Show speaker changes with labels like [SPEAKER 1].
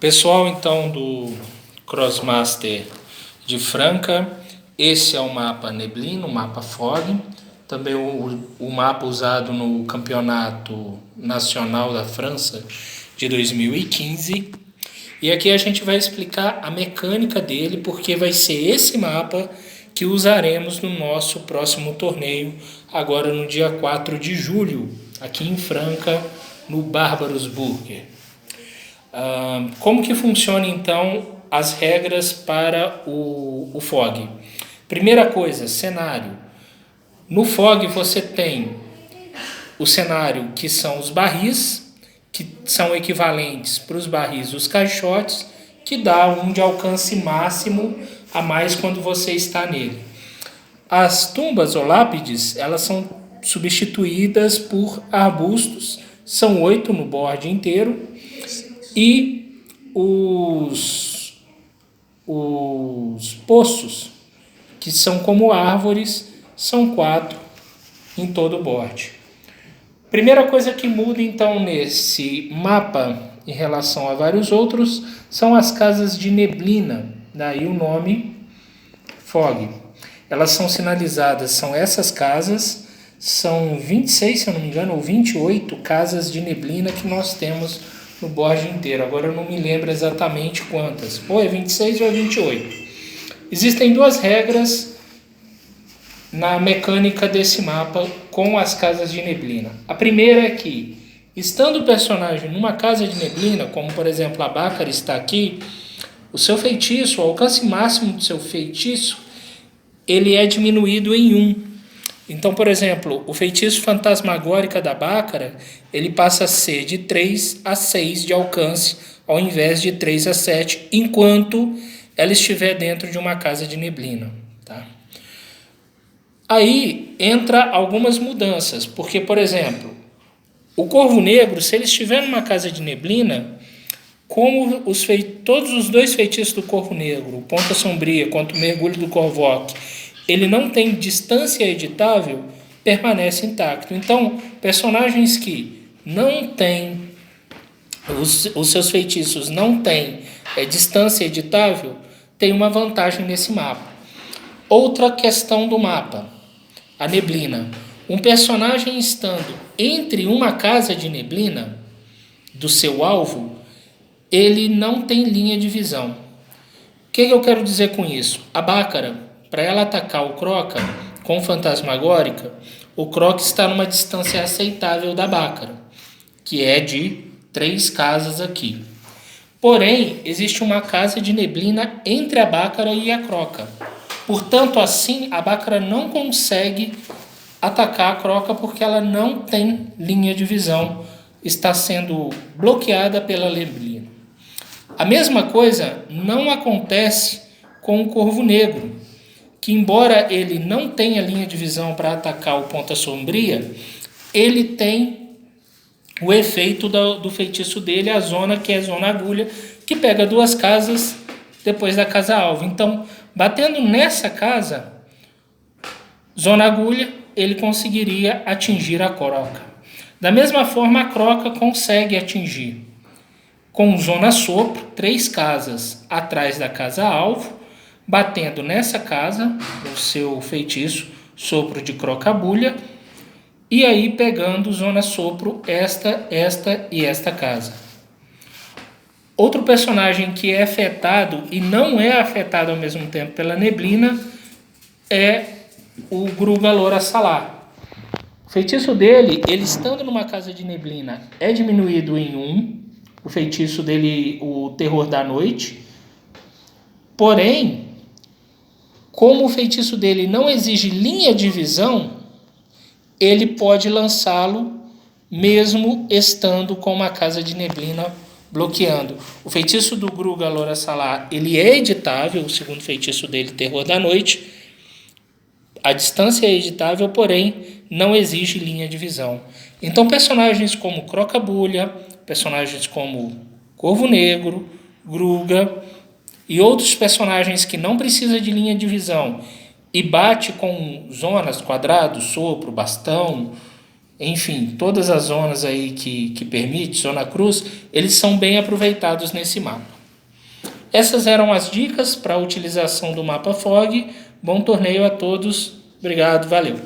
[SPEAKER 1] Pessoal, então, do Crossmaster de Franca, esse é o mapa Neblina, o mapa Fog, também o mapa usado no Campeonato Nacional da França de 2015. E aqui a gente vai explicar a mecânica dele, porque vai ser esse mapa que usaremos no nosso próximo torneio, agora no dia 4 de julho, aqui em Franca, no Bárbaros Burger. Como que funciona então as regras para o Fog? Primeira coisa, cenário. No Fog você tem o cenário que são os barris, que são equivalentes para os barris os caixotes, que dá um de alcance máximo a mais quando você está nele. As tumbas ou lápides, elas são substituídas por arbustos, são 8 no board inteiro, e os poços, que são como árvores, são 4 em todo o board. Primeira coisa que muda então nesse mapa em relação a vários outros são as casas de neblina, daí o nome Fog. Elas são sinalizadas, são essas casas, são 26, se eu não me engano, ou 28 casas de neblina que nós temos no board inteiro. Agora eu não me lembro exatamente quantas, ou é 26 ou é 28. Existem duas regras na mecânica desse mapa com as casas de neblina. A primeira é que, estando o personagem numa casa de neblina, como por exemplo a Bácara está aqui, o seu feitiço, o alcance máximo do seu feitiço, ele é diminuído em 1. Então, por exemplo, o feitiço fantasmagórica da Bácara, ele passa a ser de 3 a 6 de alcance, ao invés de 3 a 7, enquanto ela estiver dentro de uma casa de neblina. Tá? Aí entra algumas mudanças, porque, por exemplo, o Corvo Negro, se ele estiver numa casa de neblina, como todos os dois feitiços do Corvo Negro, o Ponta Sombria quanto o Mergulho do Korvoc, ele não tem distância editável, permanece intacto. Então, personagens que não têm, os seus feitiços não têm distância editável, tem uma vantagem nesse mapa. Outra questão do mapa, a neblina. Um personagem estando entre uma casa de neblina do seu alvo, ele não tem linha de visão. O que eu quero dizer com isso? A Bácara, para ela atacar o Croca com Fantasmagórica, o Croc está numa distância aceitável da Bácara, que é de 3 casas aqui. Porém, existe uma casa de neblina entre a Bácara e a Croca. Portanto, assim, a Bácara não consegue atacar a Croca porque ela não tem linha de visão, está sendo bloqueada pela neblina. A mesma coisa não acontece com o Corvo Negro, que embora ele não tenha linha de visão para atacar o Ponta Sombria, ele tem o efeito do feitiço dele, a zona, que é a zona agulha, que pega 2 casas depois da casa alvo. Então, batendo nessa casa, zona agulha, ele conseguiria atingir a Croca. Da mesma forma, a Croca consegue atingir com zona sopro, 3 casas atrás da casa alvo, batendo nessa casa, o seu feitiço, sopro de crocabulha, e aí pegando zona sopro, esta e esta casa. Outro personagem que é afetado e não é afetado ao mesmo tempo pela neblina é o Gruga Loura Salar. O feitiço dele, ele estando numa casa de neblina, é diminuído em 1, o feitiço dele, o Terror da Noite. Porém, como o feitiço dele não exige linha de visão, ele pode lançá-lo mesmo estando com uma casa de neblina bloqueando. O feitiço do Gruga Loura Salar, ele é editável, o segundo feitiço dele, Terror da Noite. A distância é editável, porém não exige linha de visão. Então personagens como Crocabulha, personagens como Corvo Negro, Gruga e outros personagens que não precisam de linha de visão e bate com zonas, quadrados, sopro, bastão, enfim, todas as zonas aí que permite, zona cruz, eles são bem aproveitados nesse mapa. Essas eram as dicas para a utilização do mapa FOG. Bom torneio a todos. Obrigado, valeu.